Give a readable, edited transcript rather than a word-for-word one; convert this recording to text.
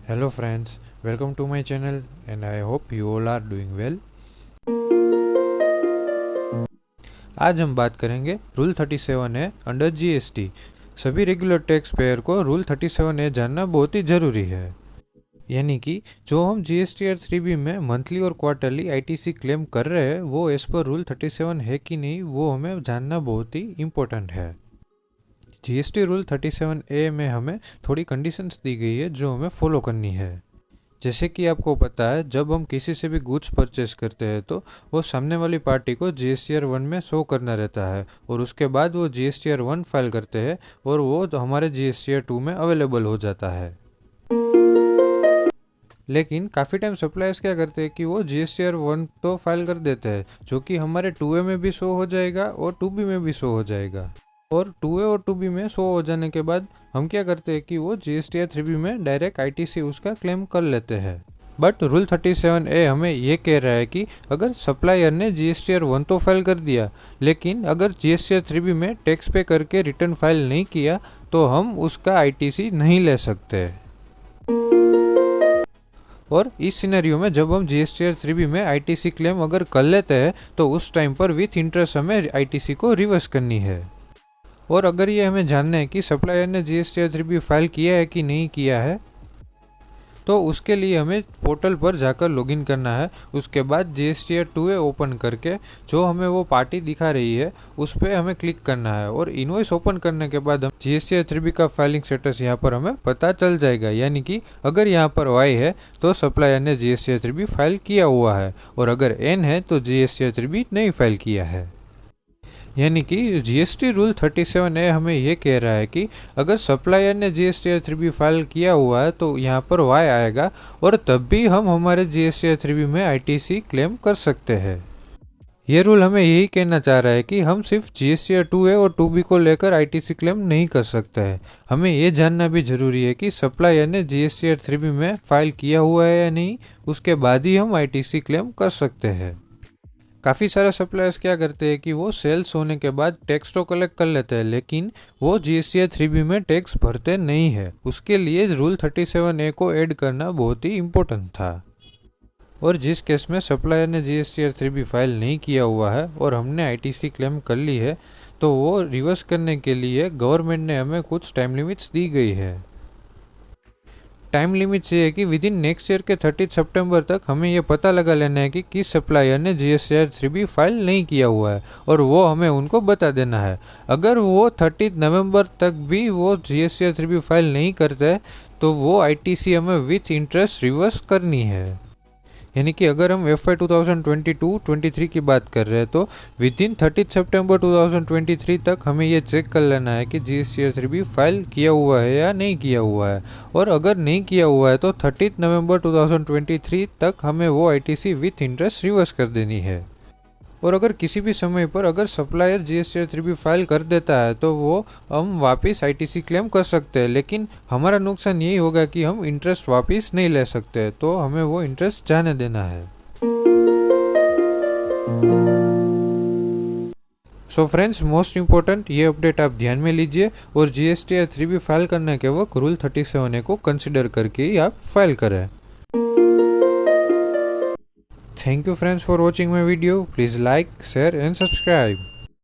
Hello friends, welcome to my channel and I hope you all are doing well. आज हम बात करेंगे rule 37A under GST. सभी regular tax payer को rule 37A जानना बहुत ही ज़रूरी है। यानी कि जो हम जीएसटीआर 3B में मंथली और क्वार्टरली आईटीसी क्लेम कर रहे हैं वो एज पर रूल 37 है कि नहीं, वो हमें जानना बहुत ही इम्पोर्टेंट है। जीएसटी रूल 37A में हमें थोड़ी कंडीशंस दी गई है जो हमें फॉलो करनी है। जैसे कि आपको पता है, जब हम किसी से भी गुड्स परचेस करते हैं तो वो सामने वाली पार्टी को जीएसटीआर 1 में शो करना रहता है और उसके बाद वो जीएसटीआर 1 फाइल करते हैं और वो हमारे जीएसटीआर 2 में अवेलेबल हो जाता है। लेकिन काफ़ी टाइम सप्लायर्स क्या करते हैं कि वो जीएसटीआर 1 तो फाइल कर देते हैं जो कि हमारे 2A में भी शो हो जाएगा और 2B में भी शो हो जाएगा। और 2A और 2B में शो हो जाने के बाद हम क्या करते हैं कि वो जीएसटीआर 3B में डायरेक्ट आईटीसी उसका क्लेम कर लेते हैं। बट रूल 37A हमें ये कह रहा है कि अगर सप्लायर ने जीएसटीआर 1 तो फाइल कर दिया, लेकिन अगर जीएसटीआर 3B में टैक्स पे करके रिटर्न फाइल नहीं किया तो हम उसका आईटीसी नहीं ले सकते। और इस सिनेरियो में जब हम जीएसटीआर 3B में आईटीसी क्लेम अगर कर लेते हैं तो उस टाइम पर विथ इंटरेस्ट हमें आईटीसी को रिवर्स करनी है। और अगर ये हमें जानना है कि सप्लायर ने जीएसटीआर 3B फाइल किया है कि नहीं किया है, तो उसके लिए हमें पोर्टल पर जाकर लॉगिन करना है। उसके बाद जीएसटीआर 2A ओपन करके जो हमें वो पार्टी दिखा रही है उस पर हमें क्लिक करना है और इनवॉइस ओपन करने के बाद हम जीएसटीआर 3B का फाइलिंग स्टेटस यहाँ पर हमें पता चल जाएगा। यानी कि अगर यहाँ पर Y है तो सप्लायर ने जीएसटीआर 3B फाइल किया हुआ है और अगर N है तो जीएसटीआर 3B नहीं फाइल किया है। यानी कि जीएसटी रूल 37A हमें ये कह रहा है कि अगर सप्लायर ने जीएसटीआर 3B फाइल किया हुआ है तो यहाँ पर Y आएगा और तब भी हम हमारे जीएसटीआर 3B में आईटीसी क्लेम कर सकते हैं। ये रूल हमें यही कहना चाह रहा है कि हम सिर्फ जीएसटीआर 2A और 2B को लेकर आईटीसी क्लेम नहीं कर सकते हैं। हमें ये जानना भी ज़रूरी है कि सप्लायर ने जीएसटीआर 3B में फाइल किया हुआ है या नहीं, उसके बाद ही हम आईटीसी क्लेम कर सकते हैं। काफ़ी सारे सप्लायर्स क्या करते हैं कि वो सेल्स होने के बाद टैक्स तो कलेक्ट कर लेते हैं, लेकिन वो जीएसटीआर 3B में टैक्स भरते नहीं है। उसके लिए रूल 37A को ऐड करना बहुत ही इम्पोर्टेंट था। और जिस केस में सप्लायर ने जीएसटीआर 3B फाइल नहीं किया हुआ है और हमने आईटीसी क्लेम कर ली है, तो वो रिवर्स करने के लिए गवर्नमेंट ने हमें कुछ टाइम लिमिट्स दी गई है। टाइम लिमिट ये है कि विद इन नेक्स्ट ईयर के 30 सितंबर तक हमें ये पता लगा लेना है कि किस सप्लायर ने जीएसटीआर 3B फाइल नहीं किया हुआ है और वो हमें उनको बता देना है। अगर वो 30 नवंबर तक भी वो जीएसटीआर 3B फाइल नहीं करते तो वो आईटीसी हमें विथ इंटरेस्ट रिवर्स करनी है। यानी कि अगर हम FY 2022-23 की बात कर रहे हैं तो विद इन 30 सितंबर 2023 तक हमें ये चेक कर लेना है कि जीएसटीआर 3B फाइल किया हुआ है या नहीं किया हुआ है। और अगर नहीं किया हुआ है तो 30 नवंबर 2023 तक हमें वो आईटीसी विथ इंटरेस्ट रिवर्स कर देनी है। और अगर किसी भी समय पर अगर सप्लायर जीएसटीआर 3B फाइल कर देता है तो वो हम वापस आईटीसी क्लेम कर सकते हैं, लेकिन हमारा नुकसान यही होगा कि हम इंटरेस्ट वापस नहीं ले सकते, तो हमें वो इंटरेस्ट जाने देना है। सो फ्रेंड्स, मोस्ट इम्पोर्टेंट ये अपडेट आप ध्यान में लीजिए और जीएसटीआर 3B फाइल करने के वक्त रूल 37A को कंसिडर करके ही आप फाइल करें। Thank you friends for watching my video. Please like, share and subscribe.